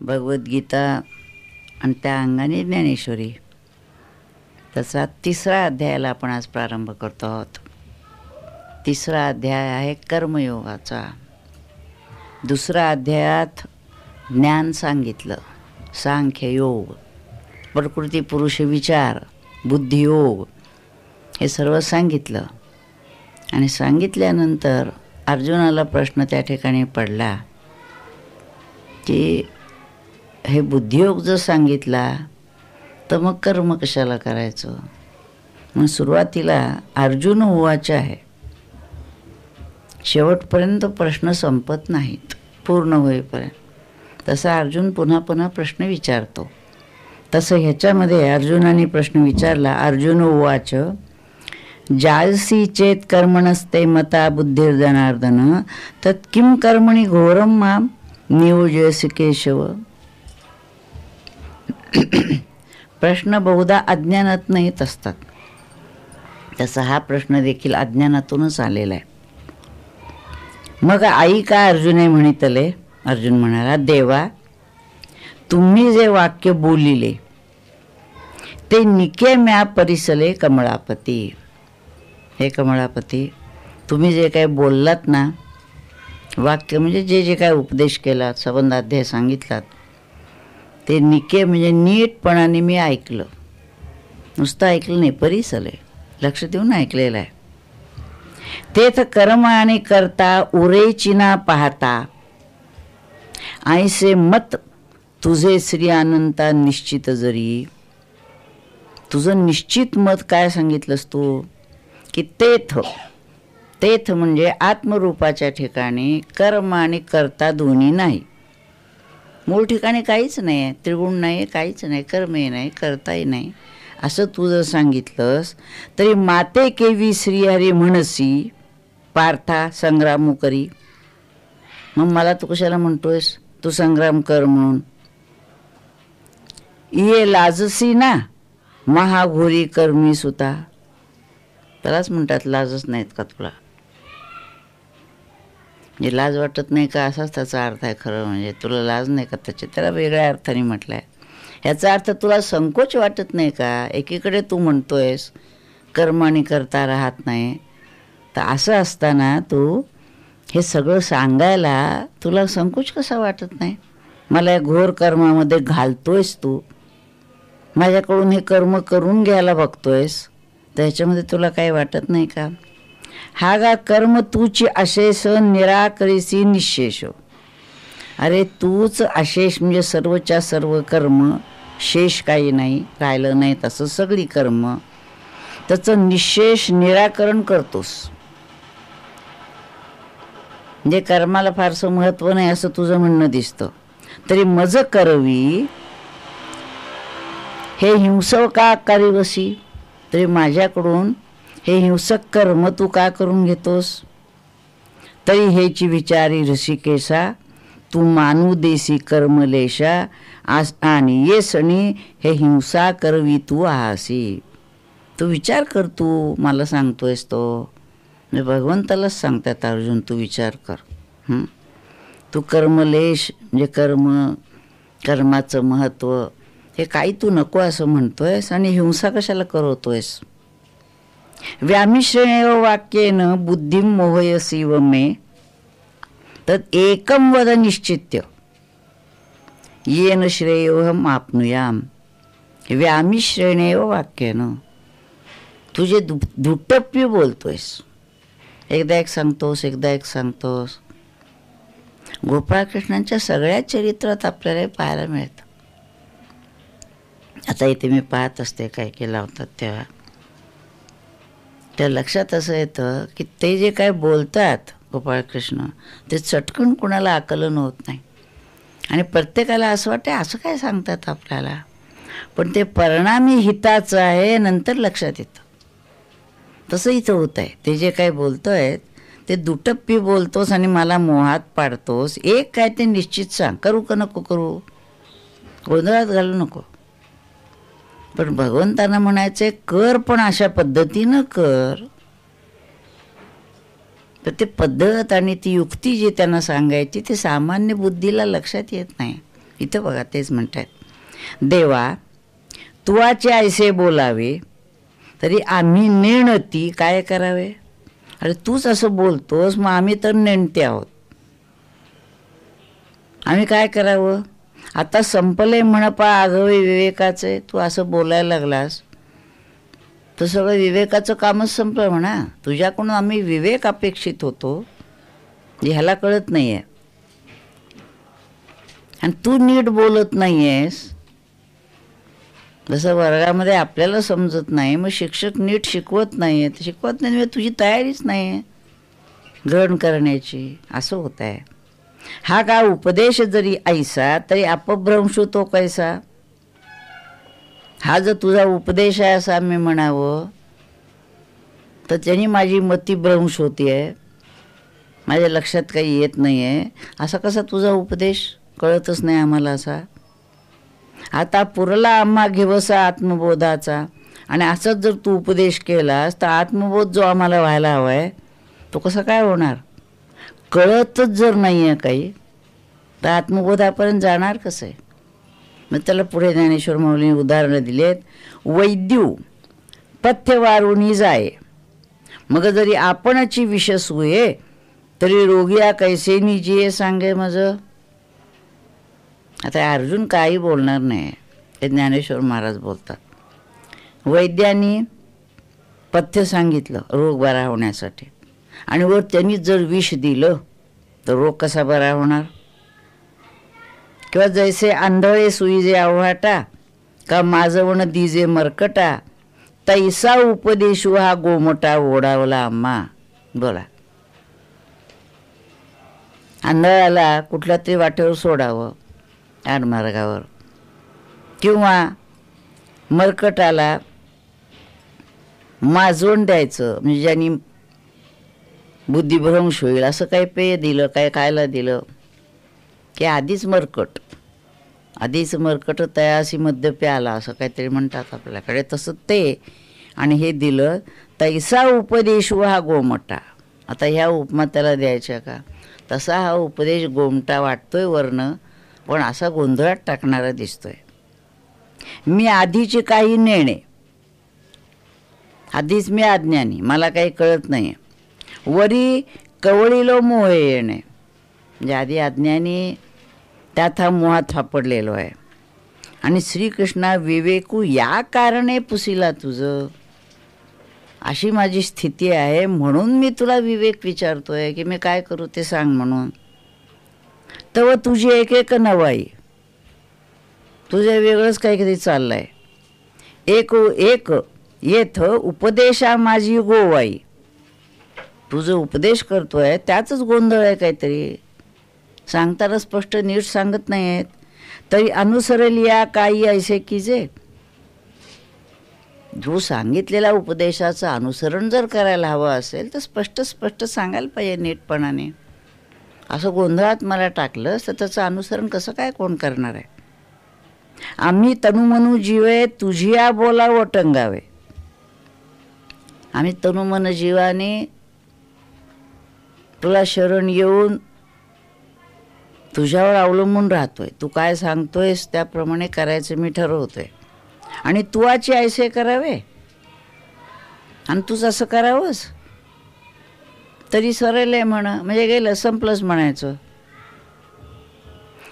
भगवद्गीता आणि त्या अंगाने ज्ञानेश्वरी, तसा 3रा अध्यायाला आपण आज प्रारंभ करतो आहोत. 3रा अध्याय आहे कर्मयोगाचा. 2रा अध्यायात ज्ञान सांगितलं, सांख्ययोग, प्रकृती पुरुष विचार, बुद्धियोग हे सर्व सांगितलं. आणि सांगितल्यानंतर अर्जुनाला प्रश्न त्या ठिकाणी पडला की हे बुद्धियोग जर सांगितला तर मग कर्म कशाला करायचं. मग सुरुवातीला अर्जुन उवाच आहे, शेवटपर्यंत प्रश्न संपत नाहीत पूर्ण होईपर्यंत. तसा अर्जुन पुन्हा पुन्हा प्रश्न विचारतो. तसं ह्याच्यामध्ये अर्जुनाने प्रश्न विचारला. अर्जुन उवाच जायसी चेत कर्मणस्ते मता बुद्धिर्जनार्दन तत् किम कर्मणि घोरम माम नियोजयसि केशव. प्रश्न बहुधा अज्ञानातून येत असतात. तसा हा प्रश्न देखील अज्ञानातूनच आलेला आहे. मग आई का अर्जुने म्हणितले. अर्जुन म्हणाला, देवा तुम्ही जे वाक्य बोलिले ते निके म्या परिसले कमळापती. हे कमळापती, तुम्ही जे काय बोललात ना, वाक्य म्हणजे जे जे काय उपदेश केलात, संबंधाध्याय सांगितलात, ते निके म्हणजे नीटपणाने मी ऐकलं. नुसतं ऐकलं नाही, परिसले, लक्ष देऊन ऐकलेलं आहे. तेथ कर्म आणि करता उरेची ना पाहता ऐसे मत तुझे श्री अनंता निश्चित जरी. तुझं निश्चित मत काय सांगितलंस तू की तेथ म्हणजे आत्मरूपाच्या ठिकाणी कर्म आणि कर्ता दोन्ही नाही. मूळ ठिकाणी काहीच नाही आहे, त्रिगुण नाही, काहीच नाही, कर्मही नाही, कर्ताही नाही, असं तू जर सांगितलंस तरी माते केवी श्रीहरी म्हणसी पार्था संग्राम करी. मग मला तू कशाला म्हणतोयस तू संग्राम कर म्हणून. ये लाजसी ना महाघोरी कर्मी सुता. त्यालाच म्हणतात लाजच नाहीत का तुला, म्हणजे लाज वाटत नाही का, असाच त्याचा अर्थ आहे. खरं म्हणजे तुला लाज नाही का त्याची, त्याला वेगळ्या अर्थाने म्हटलं आहे. ह्याचा अर्थ तुला संकोच वाटत नाही का. एकीकडे तू म्हणतोयस कर्म आणि करता राहत नाही, तर असं असताना तू हे सगळं सांगायला तुला संकोच कसा वाटत नाही. मला या घोर कर्मामध्ये घालतोयस तू, माझ्याकडून हे कर्म करून घ्यायला बघतोयस, तर ह्याच्यामध्ये तुला काही वाटत नाही का. हा गा कर्म तूची अशेष निराकरीसी निशेष. अरे तूच अशेष म्हणजे सर्वच्या सर्व कर्म, शेष काही नाही, राहिलं नाही तसं सगळी कर्म, त्याचं निशेष निराकरण करतोस. म्हणजे कर्माला फारसं महत्त्व नाही असं तुझं म्हणणं दिसतं. तरी मज करवी हे हिंसव का करीवसी. तरी माझ्याकडून हे हिंसक कर्म तू का करून घेतोस. तरी हेची विचारी ऋषिकेशा तू मानू देसी कर्मलेशा आणि ये सणी हे हिंसा करवी तू आहासी. तू विचार कर, तू मला सांगतोयस तो भगवंतालाच सांगतात अर्जुन, तू विचार कर. तू कर्मलेश म्हणजे कर्माचं महत्त्व हे काही तू नको असं म्हणतोयस आणि हिंसा कशाला करवतोयस. व्यामिश्रेणेव वाक्येन बुद्धिं मोहयसीव मे तत् एकम वद निश्चित्य येन श्रेयोहम आपनुयाम. व्यामिश्रेणेव वाक्येन तू जे दुटप्पी बोलतोयस, एकदा एक सांगतोस एकदा एक सांगतोस. गोपाळकृष्णांच्या सगळ्या चरित्रात आपल्याला पाहायला मिळतं. आता इथे मी पाहत असते काय केला होता तेव्हा त्या लक्षात असं येतं की ते जे काय बोलतात गोपाळकृष्ण ते चटकन कुणाला आकलन होत नाही. आणि प्रत्येकाला असं वाटतं असं काय सांगतात आपल्याला, पण ते परिणामी हिताचं आहे नंतर लक्षात येतं. तसं इथं होत आहे. ते जे काय बोलतोय ते दुटप्पी बोलतोस आणि मला मोहात पाडतोस. एक काय ते निश्चित सांग, करू का नको करू, गोंधळात घालू नको. पण भगवंतांना म्हणायचे कर, पण अशा पद्धतीनं कर. तर ते पद्धत आणि ती युक्ती जी त्यांना सांगायची ते सामान्य बुद्धीला लक्षात येत नाही. इथं बघा तेच म्हणतात, देवा तुवाचे ऐसे बोलावे तरी आम्ही नेणती काय करावे. अरे तूच असं बोलतोस, मग आम्ही तर नेणते आहोत, आम्ही काय करावं. आता संपले म्हणपा आगवे विवेकाचे, तू असं बोलायला लागलास तर सगळं विवेकाचं कामच संपलं म्हणा. तुझ्याकडून आम्ही विवेक अपेक्षित होतो, ह्याला कळत नाही आहे. आणि तू नीट बोलत नाही आहेस. जसं वर्गामध्ये आपल्याला समजत नाही, मग शिक्षक नीट शिकवत नाही आहेत. शिकवत नाही म्हणजे तुझी तयारीच नाही आहे ग्रहण करण्याची, असं होत आहे. हा का उपदेश जरी ऐसा तरी अपभ्रंश तो कैसा. हा जर तुझा उपदेश आहे असा मी म्हणावं तर त्यांनी माझी मती भ्रंश होती आहे, माझ्या लक्षात काही येत नाही आहे. असा कसा तुझा उपदेश कळतच नाही आम्हाला असा. आता पुरला आम्हा घेवसा आत्मबोधाचा, आणि असंच जर तू उपदेश केलास तर आत्मबोध जो आम्हाला व्हायला हवा आहे तो कसा काय होणार. कळतच जर नाही आहे काही तर आत्मबोधापर्यंत जाणार कसं आहे. मग त्याला पुढे ज्ञानेश्वर माऊलींनी उदाहरणं दिलेत. वैद्यू पथ्य वारुणी जाये, मग जरी आपणची विषस होये तरी रोगिया कैसे निजिये सांगे मज. आता अर्जुन काही बोलणार नाही, हे ज्ञानेश्वर महाराज बोलतात. वैद्यांनी पथ्य सांगितलं रोग बरा होण्यासाठी, आणि वर त्यांनी जर विष दिलं तर रोग कसा बरा होणार. किंवा जैसे आंधळे सुईजे आव्हाटा का माझवण दिजे मरकटा, तैसा उपदेशू हा गोमटा ओढावला आम्हा. बोला, आंधळ्याला कुठल्या तरी वाटेवर सोडावं आडमार्गावर, किंवा मरकटाला माजवण द्यायचं म्हणजे ज्यांनी बुद्धिभ्रंश होईल असं काही पेय दिलं, काय खायला दिलं की आधीच मरकट तयासी मद्य प्याला असं काहीतरी म्हणतात आपल्याकडे, तसं ते आणि हे दिलं. तैसा उपदेश हा गोमटा. आता ह्या उपमा त्याला द्यायच्या का. तसा हा उपदेश गोमटा वाटतोय वर्ण, पण असा गोंधळात टाकणारा दिसतोय. मी आधीचे काही नेणे, आधीच मी अज्ञानी, मला काही कळत नाही. वरी कवळीलो मोहे येणे, म्हणजे आधी अज्ञानी त्यात हा मोहात सापडलेलो आहे. आणि श्रीकृष्णा विवेकू या कारणे पुसिला तुझं, अशी माझी स्थिती आहे म्हणून मी तुला विवेक विचारतोय की मी काय करू ते सांग म्हणून. तर तुझी एक एक नवाई, तुझे वेगळंच काहीतरी चाललं आहे. एक येथ उपदेशा माझी गोवाई, तुझं उपदेश करतोय त्याचंच गोंधळ आहे काहीतरी, सांगताना स्पष्ट नीट सांगत नाही आहेत. तरी अनुसरेल या काही ऐसे की जे, जो सांगितलेल्या उपदेशाचं अनुसरण जर करायला हवं असेल तर स्पष्ट सांगायला पाहिजे नीटपणाने. असं गोंधळात मला टाकलं तर त्याचं अनुसरण कसं काय कोण करणार आहे. आम्ही तनुमनु जीवे तुझिया बोला वटंगावे, आम्ही तनुमन जीवाने तुला शरण येऊन तुझ्यावर अवलंबून राहतोय. तू काय सांगतोयस त्याप्रमाणे करायचं मी ठरवतोय. आणि तुवाचे ऐसे करावे, आणि तूच असं करावंस तरी सरळ आहे म्हणा, म्हणजे गेलं संपलंच म्हणायचं.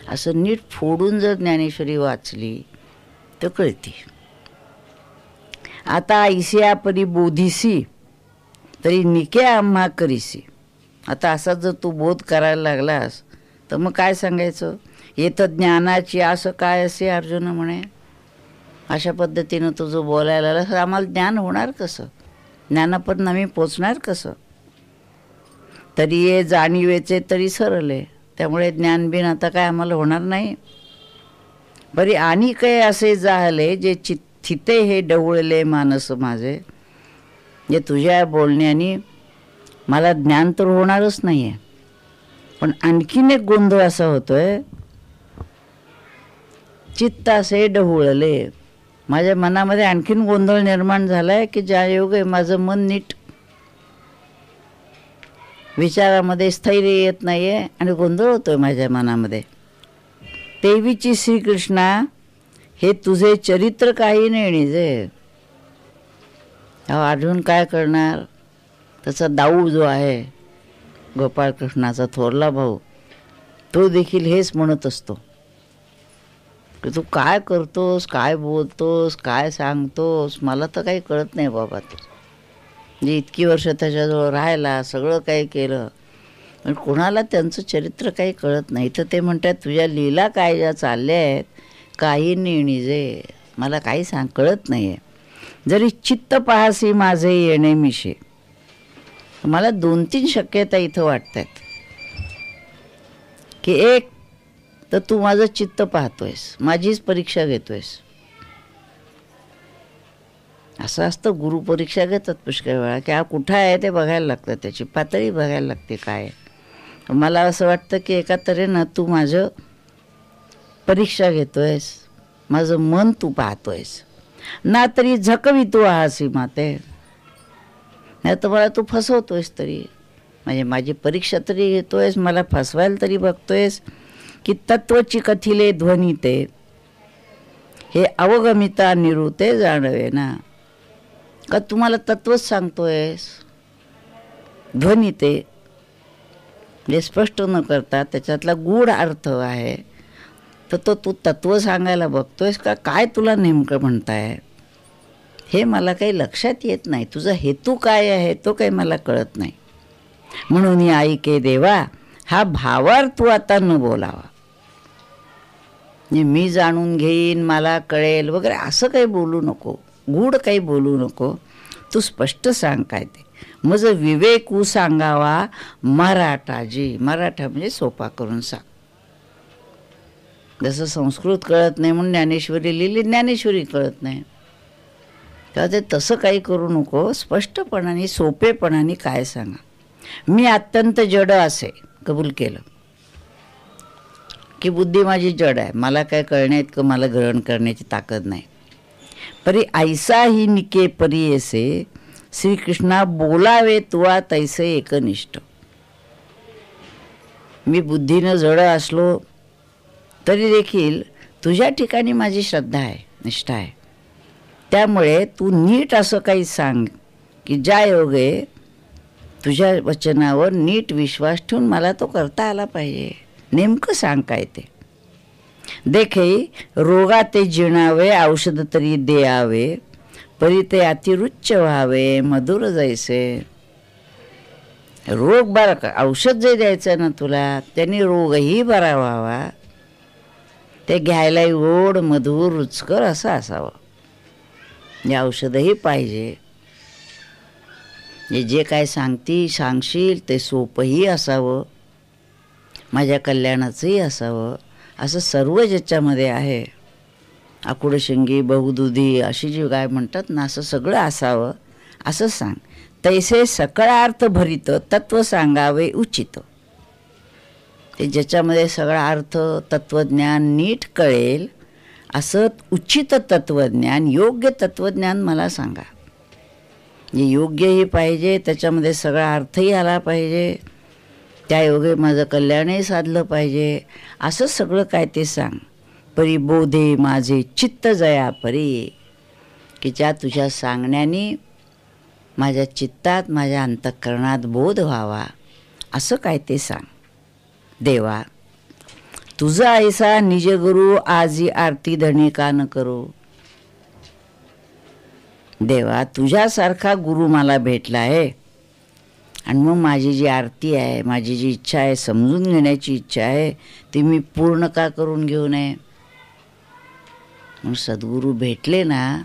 असं नीट फोडून जर ज्ञानेश्वरी वाचली तर कळते. आता ऐसिया परी बोधिसी तरी निके आम्हा करीसी. आता असा जर तू बोध करायला लागलास तर मग काय सांगायचं. येतं ज्ञानाची असं काय असे अर्जुन म्हणे. अशा पद्धतीनं तुझं बोलायला लागलं आम्हाला ज्ञान होणार कसं, ज्ञानापर्यंत आम्ही पोचणार कसं. तरी ये जाणीवेचे तरी सरले, त्यामुळे ज्ञानबिन आता काय आम्हाला होणार नाही. बरी आणि काय असे जाहले जे चित्ते हे डवळले मानस माझे, जे तुझ्या बोलण्याने मला ज्ञान तर होणारच नाही आहे. पण आणखीन एक गोंधळ असा होतोय, चित्त असे ढवळले, माझ्या मनामध्ये आणखीन गोंधळ निर्माण झाला आहे की ज्या योगे माझं मन नीट विचारामध्ये स्थैर्य येत नाही आहे आणि गोंधळ होतोय माझ्या मनामध्ये. तेवीची श्रीकृष्णा हे तुझे चरित्र काही नाही जे अजून काय करणार. त्याचा दाऊ जो आहे गोपाळकृष्णाचा थोरला भाऊ, तो देखील हेच म्हणत असतो की तू काय करतोस, काय बोलतोस, काय सांगतोस, मला तर काही कळत नाही बाबा. तू म्हणजे इतकी वर्ष त्याच्याजवळ राहायला, सगळं काही केलं, पण कोणाला त्यांचं चरित्र काही कळत नाही. तर ते म्हणतात तुझ्या लीला काय ज्या चालल्या आहेत काही निजे मला काही कळत नाही आहे. जरी चित्त पाहासी माझे येणे मिशे. मला 2-3 शक्यता इथं वाटत आहेत की एक तर तू माझं चित्त पाहतोयस, माझीच परीक्षा घेतोयस. असं असतं, गुरु परीक्षा घेतात पुष्कळ वेळा की हा कुठं आहे ते बघायला लागतं, त्याची पातळी बघायला लागते काय. मला असं वाटतं की एका तऱ्हेनं तू माझं परीक्षा घेतोयस, माझं मन तू पाहतोयस ना. तरी झकवी तू आहासी माते, नाही तर मला तू फसवतोयस. तरी म्हणजे माझी परीक्षा तरी घेतोयस, मला फसवायला तरी बघतोयस. की तत्वची कथिले ध्वनी ते हे अवगमिता निरुते जाणवे ना. का तुम्हाला तत्वच सांगतोयस, ध्वनी ते जे स्पष्ट न करता त्याच्यातला गूढ अर्थ आहे, तर तो तू तत्व सांगायला बघतोयस का काय तुला नेमकं म्हणताय हे मला काही लक्षात येत नाही. तुझा हेतू काय आहे तो काही मला कळत नाही. म्हणून ऐके देवा हा भावार तू आता न बोलावा. मी जाणून घेईन, मला कळेल वगैरे असं काही बोलू नको, गूढ काही बोलू नको. तू स्पष्ट सांग काय ते. मज विवेकू सांगावा मराठाजी. मराठा म्हणजे सोपा करून सांग. जसं संस्कृत कळत नाही म्हणून ज्ञानेश्वरी लिहिली, ज्ञानेश्वरी कळत नाही, तेव्हा ते तसं काही करू नको. स्पष्टपणाने सोपेपणाने काय सांगा. मी अत्यंत जड असे कबूल केलं की बुद्धी माझी जड आहे, मला काय कळण्या इतकं मला ग्रहण करण्याची ताकद नाही. परी ऐसा ही निके परी ऐसे श्रीकृष्णा बोलावे तुवा तैसे एकनिष्ठ. मी बुद्धीनं जड असलो तरी देखील तुझ्या ठिकाणी माझी श्रद्धा आहे, निष्ठा आहे. त्यामुळे तू नीट असं काही सांग की ज्या योगे तुझ्या वचनावर नीट विश्वास ठेवून मला तो करता आला पाहिजे. नेमकं सांग काय ते. देखे रोगा ते जिणावे औषध तरी द्यावे, परी ते अतिरुच्च व्हावे मधुर जैसे. रोग बरा का, औषध जे द्यायचं ना तुला त्यांनी रोगही बरा व्हावा, ते घ्यायलाही गोड मधुर रुचकर असं असावं. हे औषधही पाहिजे. जे काय सांगशील ते सोपंही असावं, माझ्या कल्याणाचंही असावं. असं सर्व ज्याच्यामध्ये आहे, आकुडशिंगी बहुदुधी अशी जी गाय म्हणतात ना, असं सगळं असावं असं सांग. तैसे सकळार्थ भरित तत्व सांगावे उचित. ते ज्याच्यामध्ये सगळा अर्थ तत्वज्ञान नीट कळेल असं उचित तत्वज्ञान, योग्य तत्वज्ञान मला सांगा. जे योग्यही पाहिजे, त्याच्यामध्ये सगळा अर्थही आला पाहिजे, त्या योगे माझं कल्याणही साधलं पाहिजे, असं सगळं काय ते सांग. परी बोधे माझे चित्त जया परी, की ज्या तुझ्या सांगण्याने माझ्या चित्तात, माझ्या अंतःकरणात बोध व्हावा असं काय ते सांग. देवा तुझा ऐसा निजगुरु आजी आरती धणी का न करू. देवा तुझ्यासारखा गुरु मला भेटला आहे आणि मग माझी जी आरती आहे, माझी जी इच्छा आहे, समजून घेण्याची इच्छा आहे, ती मी पूर्ण का करून घेऊ नये. मग सद्गुरू भेटले ना,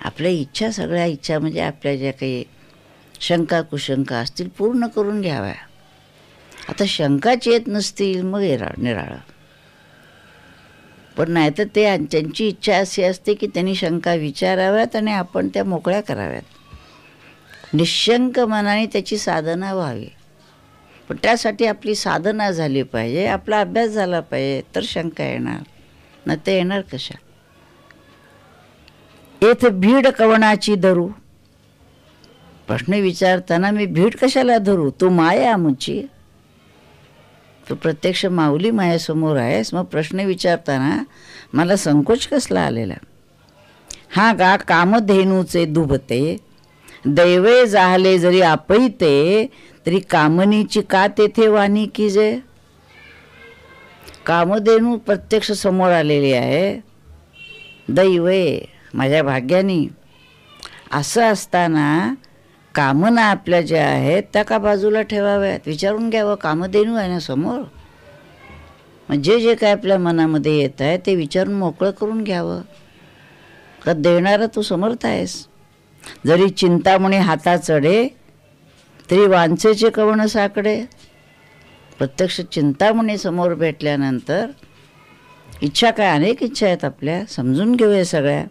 आपल्या इच्छा, सगळ्या इच्छा म्हणजे आपल्या ज्या काही शंका कुशंका असतील पूर्ण करून घ्याव्या. आता शंकाच येत नसतील मग निराळं. पण नाही तर ते त्यांची इच्छा अशी असते की त्यांनी शंका विचाराव्यात आणि आपण त्या मोकळ्या कराव्यात. निशंक मनाने त्याची साधना व्हावी. पण त्यासाठी आपली साधना झाली पाहिजे, आपला अभ्यास झाला पाहिजे, तर शंका येणार, न ते येणार कशा. येथे भीड कवणाची धरू. प्रश्न विचारताना मी भीड कशाला धरू, तू माया मुची. तू प्रत्यक्ष माऊली माझ्यासमोर आहेस, मग प्रश्न विचारताना मला संकोच कसला आलेला? हा गा कामधेनूचे दुभते, दैवे जाहले जरी आपैते, तरी कामनीची का तेथे वाणी की जे. कामधेनू प्रत्यक्ष समोर आलेली आहे, दैवे माझ्या भाग्यानी. असं असताना कामना आपल्या ज्या आहेत त्या का बाजूला ठेवाव्यात? विचारून घ्यावं, कामधेनू आहे ना समोर. म्हणजे जे काय आपल्या मनामध्ये येत आहे ते विचारून मोकळं करून घ्यावं. का देणारा तू समर्थ आहेस. जरी चिंतामणी हाता चढे, तरी वांचेचे कवण साकडे. प्रत्यक्ष चिंतामणी समोर भेटल्यानंतर इच्छा काय, अनेक इच्छा आहेत आपल्या, समजून घेऊया सगळ्या.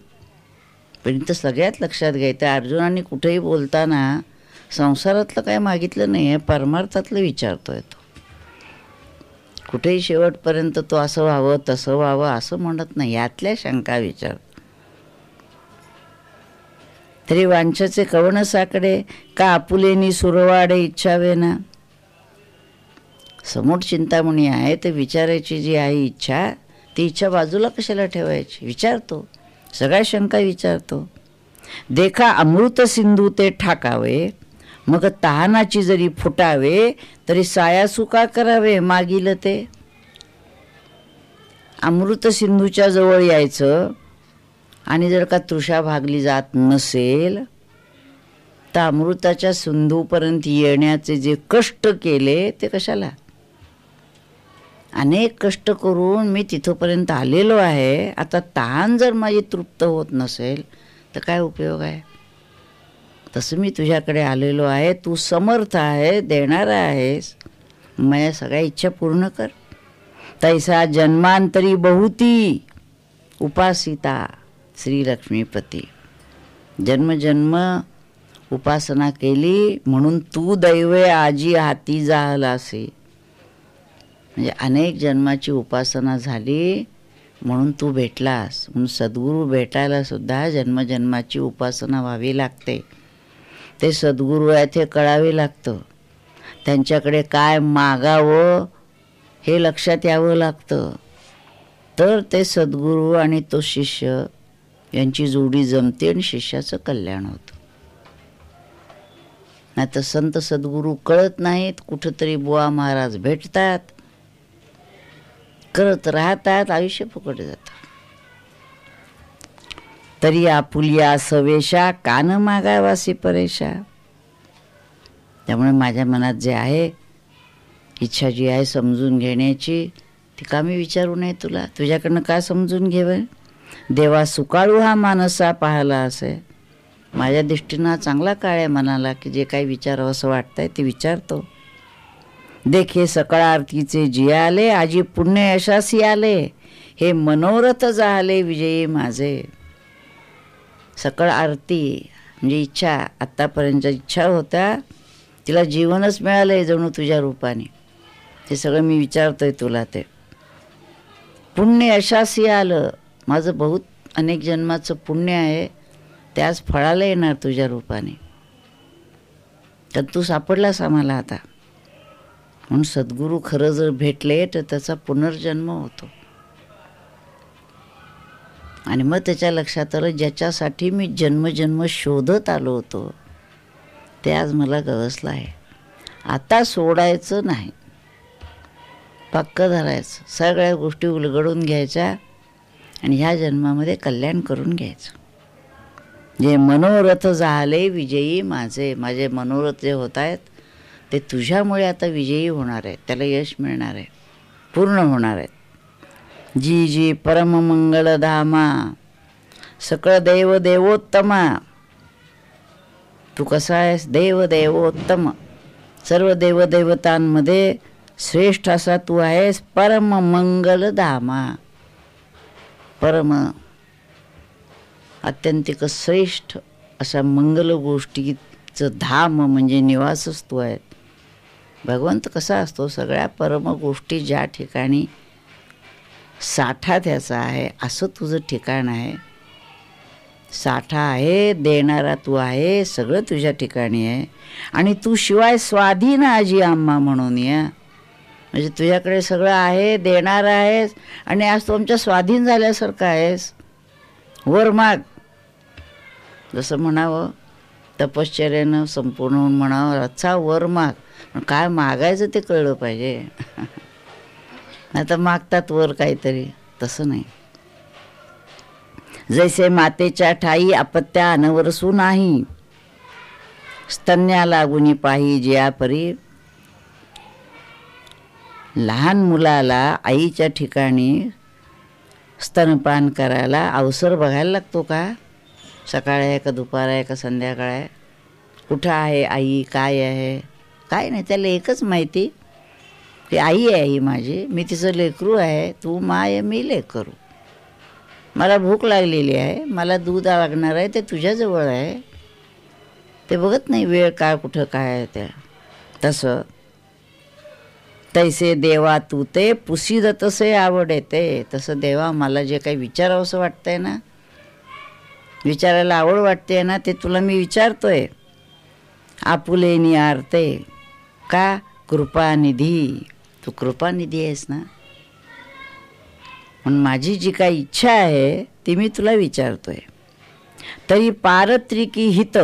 पण इथं सगळ्यात लक्षात घ्यायचं, अर्जुनाने कुठेही बोलताना संसारातलं काय मागितलं नाही आहे, परमार्थातलं विचारतोय तो. कुठेही शेवटपर्यंत तो असं व्हावं तसं व्हावं असं म्हणत नाही, यातल्या शंका विचार. तरी वांछाचे कवण साकडे, का आपुलेनी सुरवाडे इच्छावे ना. समोर चिंतामणी आहे तर विचारायची जी आहे इच्छा, ती इच्छा बाजूला कशाला ठेवायची? विचारतो, सगळ्या शंका विचारतो. देखा अमृत सिंधू ते ठाकावे, मग तहानाची जरी फुटावे, तरी सायासू का करावे मागील ते. अमृत सिंधूच्या जवळ यायचं आणि जर का तृषा भागली जात नसेल तर अमृताच्या सिंधूपर्यंत येण्याचे जे कष्ट केले ते कशाला? अनेक कष्ट करून मी तिथपर्यंत आलेलो आहे, आता तहान जर माझी तृप्त होत नसेल तर काय उपयोग आहे? तसं मी तुझ्याकडे आलेलो आहे, तू समर्थ आहे, देणारा आहेस, माझ्या सगळ्या इच्छा पूर्ण कर. तैसा जन्मांतरी बहुती उपासिता श्री लक्ष्मीपती. जन्मजन्म उपासना केली म्हणून तू दैवे आजी हाती जाहलासी. म्हणजे अनेक जन्माची उपासना झाली म्हणून तू भेटलास. म्हणून सद्गुरू भेटायला सुद्धा जन्मजन्माची उपासना व्हावी लागते. ते सद्गुरू आहेत हे कळावे लागतं. त्यांच्याकडे काय मागावं हे लक्षात यावं लागतं. तर ते सद्गुरू आणि तो शिष्य यांची जोडी जमते आणि शिष्याचं कल्याण होतं. नाही तर संत सद्गुरू कळत नाहीत, कुठंतरी बुवा महाराज भेटतात, करत राहतात, आयुष्य फुकट जातं. तरी आपुलिया सवेशा कान मागावासी परेशा. त्यामुळे माझ्या मनात जे आहे इच्छा जी आहे समजून घेण्याची, ती का मी विचारू नये तुला? तुझ्याकडनं का समजून घेवं? देवा सुकाळू हा मानसा पाहायला असे. माझ्या दृष्टीनं चांगला काळ आहे मनाला, की जे काही विचारावं असं वाटतंय ते विचारतो. देखे सकाळ आरतीचे जी आले, आजी पुण्य यशासी आले, हे मनोरथ झाले विजयी माझे. सकळ आरती म्हणजे इच्छा, आत्तापर्यंत इच्छा होत्या तिला जीवनच मिळालंय जणू तुझ्या रूपाने. ते सगळं मी विचारतोय तुला. ते पुण्य यशासी आलं, माझं बहुत अनेक जन्माचं पुण्य आहे, त्याच फळाला येणार तुझ्या रूपाने. तर तू सापडलास आम्हाला आता. म्हणून सद्गुरू खरं जर भेटले तर त्याचा पुनर्जन्म होतो. आणि मग त्याच्या लक्षात आलं, ज्याच्यासाठी मी जन्मजन्म शोधत आलो होतो ते आज मला गवसलं आहे. आता सोडायचं नाही, पक्क धरायचं, सगळ्या गोष्टी उलगडून घ्यायच्या आणि ह्या जन्मामध्ये कल्याण करून घ्यायचं. जे मनोरथ झाले विजयी माझे, माझे मनोरथ जे होत आहेत ते तुझ्यामुळे आता विजयी होणार आहेत, त्याला यश मिळणार आहे, पूर्ण होणार आहेत. जी जी परममंगलधामा सकळ देव देवोत्तमा. तू कसा आहेस? देव देवोत्तम, सर्व देवदेवतांमध्ये श्रेष्ठ असा तू आहेस. परम मंगलधामा, परम अत्यंतिक श्रेष्ठ अशा मंगल गोष्टीचं धाम म्हणजे निवासच तू आहे. भगवंत कसा असतो? सगळ्या परम गोष्टी ज्या ठिकाणी साठा त्याचा आहे असं तुझं ठिकाण आहे. साठा आहे, देणारा तू आहे, सगळं तुझ्या ठिकाणी आहे. आणि तू शिवाय स्वाधीन आजी आम्हा म्हणून या. म्हणजे तुझ्याकडे सगळं आहे, देणार आहेस आणि आज तू आमच्या स्वाधीन झाल्यासारखं आहेस. वर माग, जसं म्हणावं तपश्चर्यानं संपूर्ण होऊन म्हणावं अच्छा वर माग. पण काय मागायचं ते कळलं पाहिजे. नाही तर मागतात वर काहीतरी, तसं नाही. जैसे मातेच्या ठाई अपत्या अनवरसू नाही, स्तन्या लागुनी पाही जिया परी. लहान मुलाला आईच्या ठिकाणी स्तनपान करायला अवसर बघायला लागतो का? सकाळ आहे का दुपार आहे का संध्याकाळ आहे? कुठं आहे आई, काय आहे, काय नाही. त्याला एकच माहिती की आई आहे ही माझी, मी तिचं लेकरू आहे, तू माय मी लेकरू. मला भूक लागलेली आहे, मला दूध लागणार आहे, ते तुझ्याजवळ आहे. ते बघत नाही वेळ काय कुठं काय आहे त्या. तसं तैसे देवा तू ते पुसीद तसे आवड येते. तसं देवा मला जे काही विचारावंसं वाटतंय ना, विचारायला आवड वाटते ना, ते तुला मी विचारतोय. आपुलेनी आरते का कृपानिधी. तू कृपानिधी आहेस ना, म्हणून माझी जी काही इच्छा आहे ती मी तुला विचारतोय. तरी पारत्रिकी हित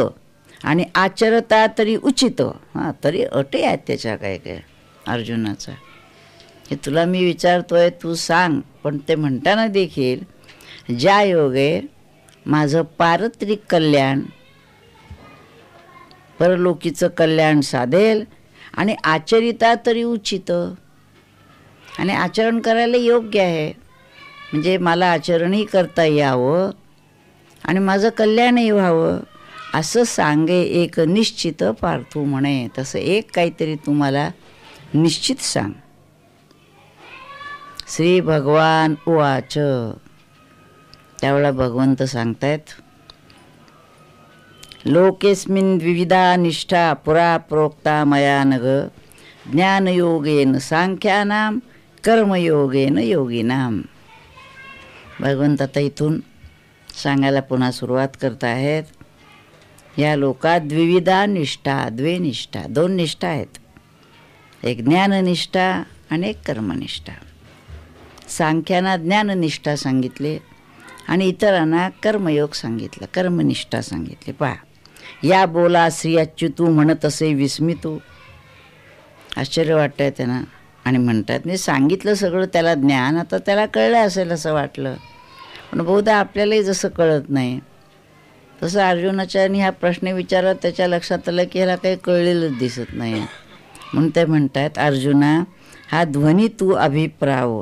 आणि आचरता तरी उचित. हां, तरी अटी आहेत त्याच्या काय काय अर्जुनाचा. हे तुला मी विचारतोय, तू सांग. पण ते म्हणताना देखील ज्या योगे माझं पारत्रिक कल्याण, परलोकीचं कल्याण साधेल आणि आचरिता तरी उचित, आणि आचरण करायला योग्य आहे. म्हणजे मला आचरणही करता यावं आणि माझं कल्याणही व्हावं, असं सांगे एक निश्चित पार्थू म्हणे. तसं एक काहीतरी तुम्हाला निश्चित सांग. श्री भगवान उवाच. त्यावेळेला भगवंत सांगतायत, लोकेस्मिन् विविधा निष्ठा पुरा प्रोक्ता मया नघ, ज्ञानयोगेन सांख्यानाम कर्मयोगेन योगिनाम. भगवंत आता इथून सांगायला पुन्हा सुरुवात करत आहेत. या लोकात द्विविधा निष्ठा, द्वे निष्ठा, दोन निष्ठा आहेत. एक ज्ञाननिष्ठा आणि एक कर्मनिष्ठा. सांख्यांना ज्ञाननिष्ठा सांगितले आणि इतरांना कर्मयोग सांगितलं, कर्मनिष्ठा सांगितली. पहा, या बोला श्री अच्युतू म्हणत असे विस्मितू. आश्चर्य वाटतंय त्यांना आणि म्हणतात मी सांगितलं सगळं त्याला ज्ञान, आता त्याला कळलं असेल असं वाटलं. पण बहुधा आपल्यालाही जसं कळत नाही तसं अर्जुनाच्या ह्या प्रश्न विचारत त्याच्या लक्षात आलं की ह्याला काही कळलेलंच दिसत नाही. म्हणून ते म्हणतात, अर्जुना हा ध्वनी तू अभिप्राव,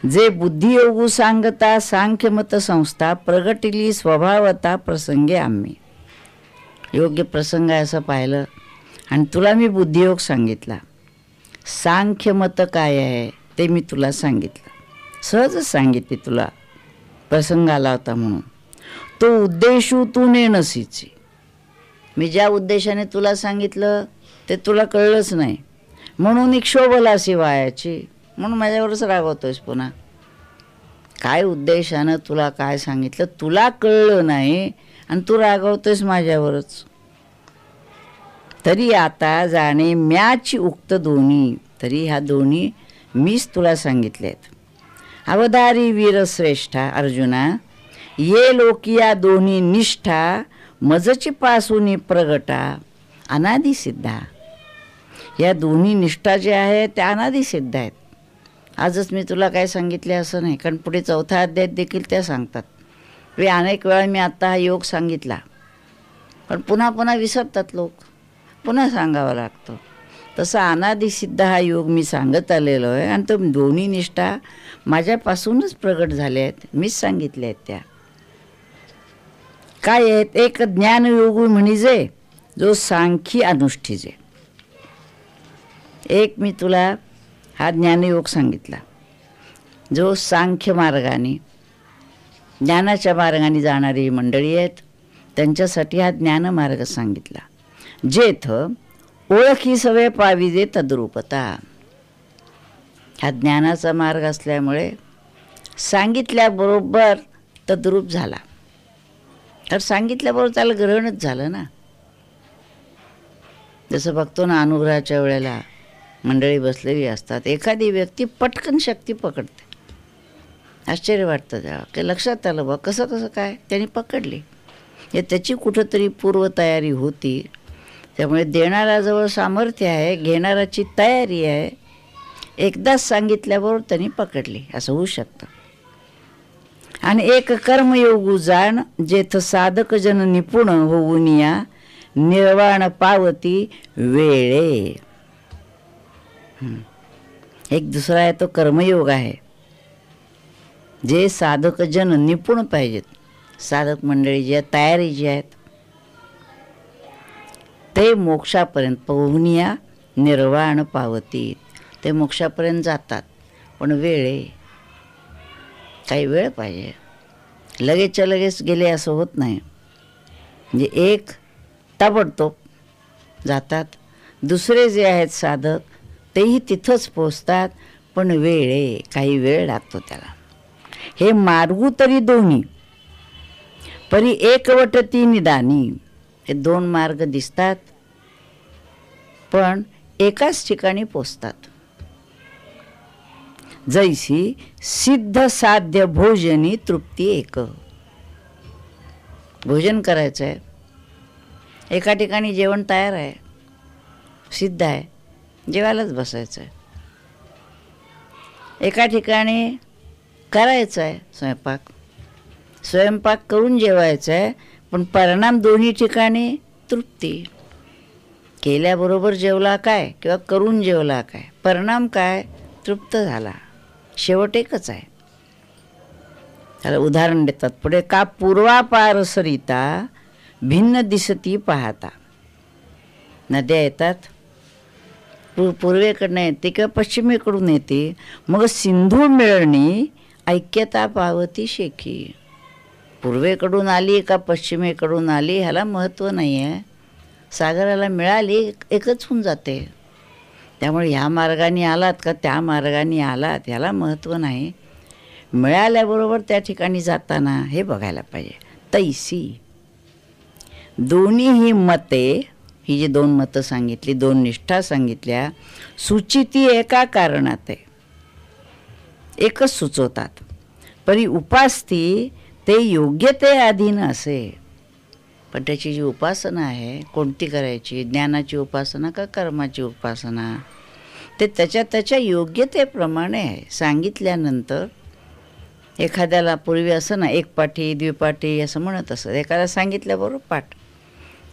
जे बुद्धियोगू सांगता सांख्यमत संस्था, प्रगटिली स्वभावता प्रसंगे आम्ही. योग्य प्रसंग आहे असं पाहिलं आणि तुला मी बुद्धियोग सांगितला. सांख्यमत काय आहे ते मी तुला सांगितलं, सहजच सांगितले तुला, प्रसंग आला होता म्हणून. तो उद्देशू तू नेणसीची. मी ज्या उद्देशाने तुला सांगितलं ते तुला कळलंच नाही, म्हणून क्षोभलासी वायाची. म्हणून माझ्यावरच रागवतोयस पुन्हा. काय उद्देशानं तुला काय सांगितलं तुला कळलं नाही आणि तू रागवतोयस माझ्यावरच. तरी आता जाणे म्याची उक्त दोन्ही. तरी ह्या दोन्ही मीच तुला सांगितलेत. अवधारी वीरश्रेष्ठा अर्जुना, ये लोकिया दोन्ही निष्ठा, मजची पासून प्रगटा अनादि सिद्धा. या दोन्ही निष्ठा ज्या आहेत त्या अनादि सिद्ध आहेत. आजच मी तुला काय सांगितले असं नाही, कारण पुढे चौथा अध्यायात देखील त्या सांगतात. अनेक वेळा मी आत्ता हा योग सांगितला, पण पुन्हा पुन्हा विसरतात लोक, पुन्हा सांगावं लागतं. तसं अनादि सिद्ध हा योग मी सांगत आलेलो आहे आणि तो दोन्ही निष्ठा माझ्यापासूनच प्रगट झाल्या आहेत, मीच सांगितल्या आहेत. त्या काय आहेत? एक ज्ञानयोगी म्हणजे जो सांख्य अनुष्ठीजे. एक मी तुला हा ज्ञानयोग सांगितला, जो सांख्य मार्गाने ज्ञानाच्या मार्गाने जाणारी मंडळी आहेत त्यांच्यासाठी हा ज्ञानमार्ग सांगितला. जेथ ओळखी सवय पाविजे तद्रूपता. हा ज्ञानाचा मार्ग असल्यामुळे सांगितल्याबरोबर तद्रूप झाला. तर सांगितल्याबरोबर त्याला ग्रहणच झालं ना. जसं बघतो ना अनुग्रहाच्या वेळेला मंडळी बसलेली असतात, एखादी व्यक्ती पटकन शक्ती पकडते. आश्चर्य वाटतं तेव्हा की लक्षात आलं बा कसं कसं काय त्यांनी पकडली. हे त्याची कुठंतरी पूर्वतयारी होती. त्यामुळे देणाऱ्याजवळ सामर्थ्य आहे, घेणाऱ्याची तयारी आहे. एकदाच सांगितल्याबरोबर त्यांनी पकडली असं होऊ शकतं. आणि एक कर्मयोगू जाण जेथ साधक जन निपुण होऊन या निर्वाण पावती वेळे. एक दुसरा आहे तो कर्मयोग आहे. जे साधक जन निपुण पाहिजेत, साधक मंडळी जी आहेत, तयारी जी आहेत, ते मोक्षापर्यंत पोहूनिया निर्वाण पावती. ते मोक्षापर्यंत जातात, पण वेळे काही वेळ पाहिजे. लगेचच्या लगेच गेले असं होत नाही. म्हणजे एक ताबडतोब जातात, दुसरे जे आहेत साधक तेही तिथंच पोचतात, पण वेळे काही वेळ लागतो त्याला. हे मार्गू तरी दोन्ही परी एकवट ती निदानी. हे दोन मार्ग दिसतात पण एकाच ठिकाणी पोचतात. जैसी सिद्ध साध्य भोजनी तृप्ती एक. भोजन करायचं आहे, एका ठिकाणी जेवण तयार आहे, सिद्ध आहे, जेवायलाच बसायचं आहे. एका ठिकाणी करायचं आहे स्वयंपाक करून जेवायचं आहे, पण परिणाम दोन्ही ठिकाणी तृप्ती. केल्याबरोबर जेवला काय किंवा करून जेवला काय, परिणाम काय, तृप्त झाला. शेवट एकच आहे. त्याला उदाहरण देतात पुढे. का पूर्वापार सरिता भिन्न दिसती पाहता. नद्या येतात, पूर्वेकडनं येते किंवा पश्चिमेकडून येते, मग सिंधू मिळणी ऐक्यता पावती शेखी. पूर्वेकडून आली का पश्चिमेकडून आली ह्याला महत्त्व नाही आहे. सागराला मिळाली एकच होऊन जाते. त्यामुळे ह्या मार्गाने आलात का त्या मार्गाने आलात ह्याला महत्त्व नाही. मिळाल्याबरोबर त्या ठिकाणी जाताना हे बघायला पाहिजे. तैसी दोन्ही ही मते, ही जी दोन मतं सांगितली, दोन निष्ठा सांगितल्या, सुचिती एका कारणात आहे, एकच सुचवतात. परी उपासती ते योग्य ते अधीन असे. पण त्याची जी उपासना आहे कोणती करायची, ज्ञानाची उपासना का कर्माची उपासना, ते त्याच्या त्याच्या योग्यतेप्रमाणे आहे. सांगितल्यानंतर एखाद्याला पूर्वी असं ना एक पाठी द्विपाठी असं म्हणत असत. एकाला सांगितल्याबरोबर पाठ,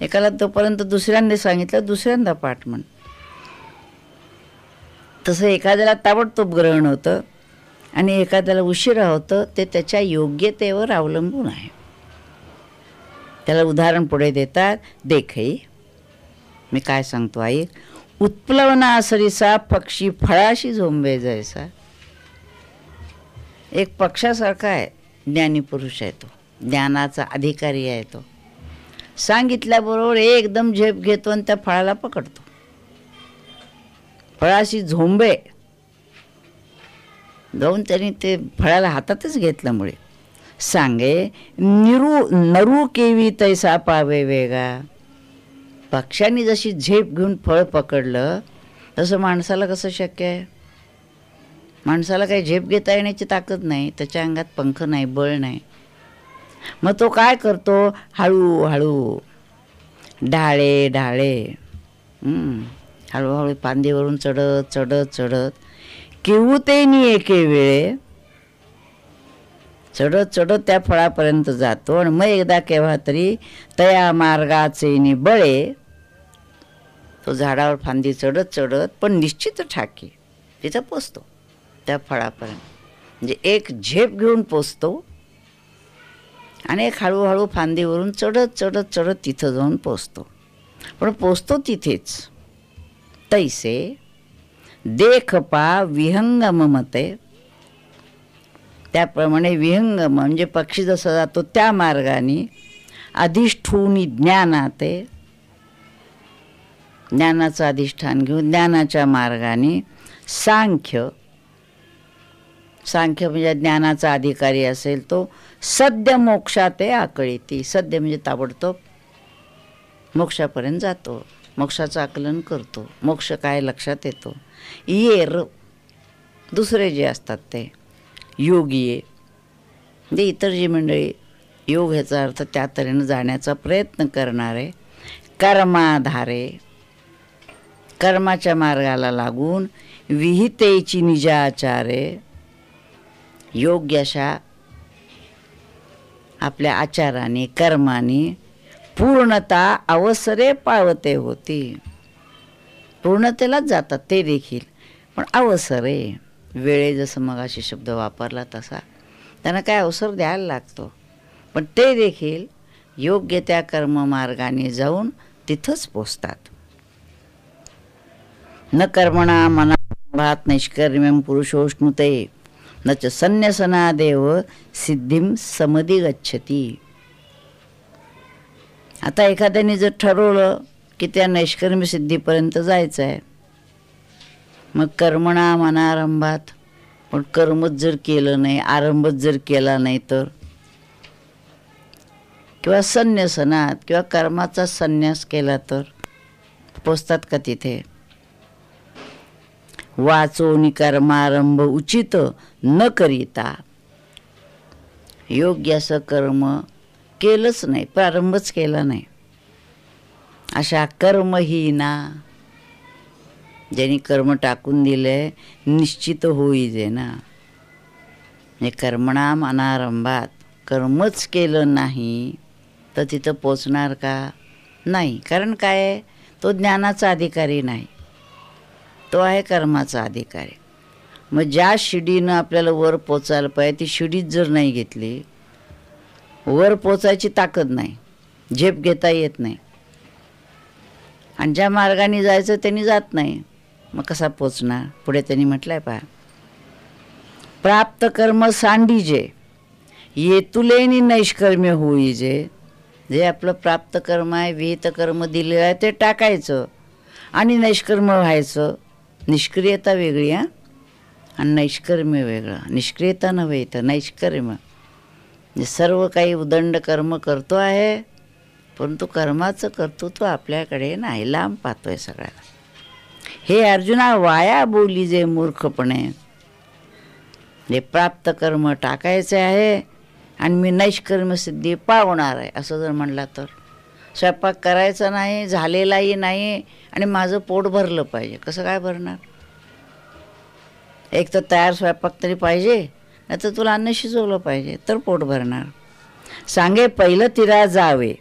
एकाला तोपर्यंत दुसऱ्यांदा सांगितलं दुसऱ्यांदा पाठ म्हण. तसं एखाद्याला ताबडतोब ग्रहण होतं आणि एखाद्याला उशिरा होतं. ते त्याच्या योग्यतेवर अवलंबून आहे. त्याला उदाहरण पुढे देतात. देखई मी काय सांगतो आई. उत्प्लवना सरीसा पक्षी फळाशी झोंबे जैसा. एक पक्षासारखा आहे, ज्ञानी पुरुष आहे तो, ज्ञानाचा अधिकारी आहे तो. सांगितल्याबरोबर एकदम झेप घेतो आणि त्या फळाला पकडतो. फळाशी झोंबे जाऊन त्यांनी ते फळाला हातातच घेतल्यामुळे सांगे नरू केवी तैसा पावे वेगा. पक्ष्यांनी जशी झेप घेऊन फळ पकडलं तसं माणसाला कसं शक्य आहे. माणसाला काही झेप घेता येण्याची ताकद नाही, त्याच्या अंगात पंख नाही, बळ नाही. मग तो काय करतो, हळूहळू ढाळे ढाळे हळूहळू फांदीवरून चढत चढत चढत किवतेनी एके वेळे चढत चढत त्या फळापर्यंत जातो. आणि मग एकदा केव्हा तरी तया मार्गाचे निबळे तो झाडावर फांदी चढत चढत पण निश्चित ठाकी तिथं पोचतो त्या फळापर्यंत. म्हणजे एक झेप घेऊन पोचतो आणि एक हळूहळू फांदीवरून चढत चढत चढत तिथं जाऊन पोचतो. पण पोचतो तिथेच. तैसे देख पा विहंगम मते. त्याप्रमाणे विहंगम म्हणजे पक्षी जसा जातो त्या मार्गाने अधिष्ठूनी ज्ञानाते, ज्ञानाचं अधिष्ठान घेऊन ज्ञानाच्या मार्गाने सांख्य, सांख्य म्हणजे ज्ञानाचा अधिकारी असेल तो सद्य मोक्षाते आकळीती. सद्य म्हणजे ताबडतोब मोक्षापर्यंत जातो. मोक्षाचं आकलन करतो. मोक्ष काय लक्षात येतो. येर दुसरे जे असतात ते योगी म्हणजे इतर जी मंडळी योग ह्याचा अर्थ त्या तऱ्हेनं जाण्याचा प्रयत्न करणारे, कर्माधारे कर्माच्या मार्गाला लागून विहितेची निजाचारे योग्य अशा आपल्या आचाराने कर्माने पूर्णता अवसरे पावते होती. पूर्णतेलाच जातात ते देखील, पण अवसरे वेळे जसं मगाशी शब्द वापरला तसा त्यांना काय अवसर द्यायला लागतो, पण ते देखील योग्य त्या कर्ममार्गाने जाऊन तिथंच पोचतात. न कर्मणा मना भात नैष्कर्म्यम पुरुषोष्णुते न च संन्यसनादेव सिद्धीम समधी गच्छती. आता एखाद्याने जर ठरवलं की त्या नैष्कर्म्य सिद्धीपर्यंत जायचं आहे, मग कर्मणा मनारंभात पण कर्मच जर केलं नाही, आरंभच जर केला नाही तर, किंवा संन्यसनात किंवा कर्माचा संन्यास केला तर पोचतात का तिथे. वाचोनी कर्मारंभ उचित न करिता योग्य असं कर्म केलंच नाही, प्रारंभच केला नाही, अशा कर्महीना ज्यांनी कर्म टाकून दिले निश्चित होईजे ना. म्हणजे कर्मणाम अनारंभात कर्मच केलं नाही तर तिथं पोचणार का नाही. कारण काय, तो ज्ञानाचा अधिकारी नाही, तो आहे कर्माचा अधिकारी. मग ज्या शिडीनं आपल्याला वर पोचायला पाहिजे ती शिडीच जर नाही घेतली, वर पोचायची ताकद नाही, झेप घेता येत नाही, आणि ज्या मार्गाने जायचं त्यांनी जात नाही, मग कसा पोचणार. पुढे त्यांनी म्हटलंय पहा, प्राप्त कर्म सांडीजे येतुलेनी नैष्कर्म्य होईजे. जे आपलं प्राप्त कर्म आहे, विहित कर्म दिलेलं आहे ते टाकायचं आणि नैष्कर्म्य व्हायचं. निष्क्रियता वेगळी आहे आणि नैष्कर्म्य वेगळं. निष्क्रियता नव्हे इथं नैष्कर्म्य. म्हणजे सर्व काही उदंड कर्म करतो आहे, परंतु कर्माचं कर्तृत्व आपल्याकडे नाही, लांब पाहतोय सगळ्याला. हे अर्जुना वाया बोली जे मूर्खपणे. हे प्राप्त कर्म टाकायचे आहे आणि मी नैष्कर्म्य सिद्धी पावणार आहे असं जर म्हणला तर, स्वयंपाक करायचा नाही, झालेलाही नाही, आणि माझं पोट भरलं पाहिजे. कसं काय भरणार. एक तर तयार स्वयंपाक तरी पाहिजे, नाही तर तुला अन्न शिजवलं पाहिजे तर पोट भरणार. सांगे पहिलं तिरा जावे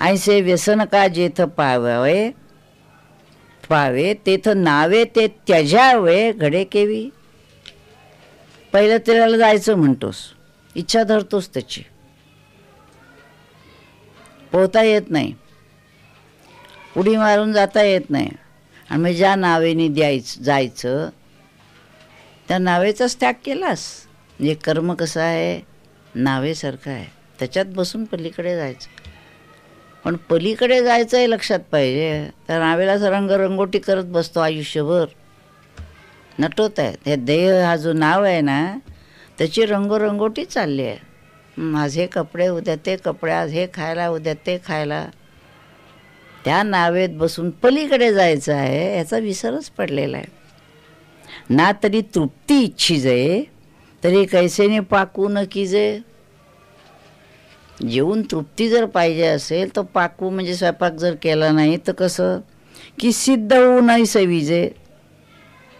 ऐसे व्यसन का जेथ पावे पावे तेथ नावे ते त्यजावे घडे केवी. पहिलं तिराला जायचं म्हणतोस, इच्छा धरतोस त्याची, पोहता येत नाही, उडी मारून जाता येत नाही, आणि मग ज्या नावेने जायचं त्या नावेचाच त्याग केलास. म्हणजे कर्म कसं आहे, नावेसारखं आहे, त्याच्यात बसून पलीकडे जायचं. पण पलीकडे जायचं हे लक्षात पाहिजे. त्या नावेला रंगरंगोटी करत बसतो आयुष्यभर, नटवत आहेत. हे देह हा जो नाव आहे ना, त्याची रंगरंगोटी चालली आहे. आज हे कपडे, उद्या ते कपडे, आज हे खायला, उद्या ते खायला. त्या नावेत बसून पलीकडे जायचं आहे याचा विसरच पडलेला आहे. ना तरी तृप्ती इच्छिजे तरी कैसेने पाकू न कीजे. जेवून तृप्ती जर पाहिजे असेल तर पाकू म्हणजे स्वयंपाक जर केला नाही तर कसं, की सिद्ध होऊ नाही सविजे.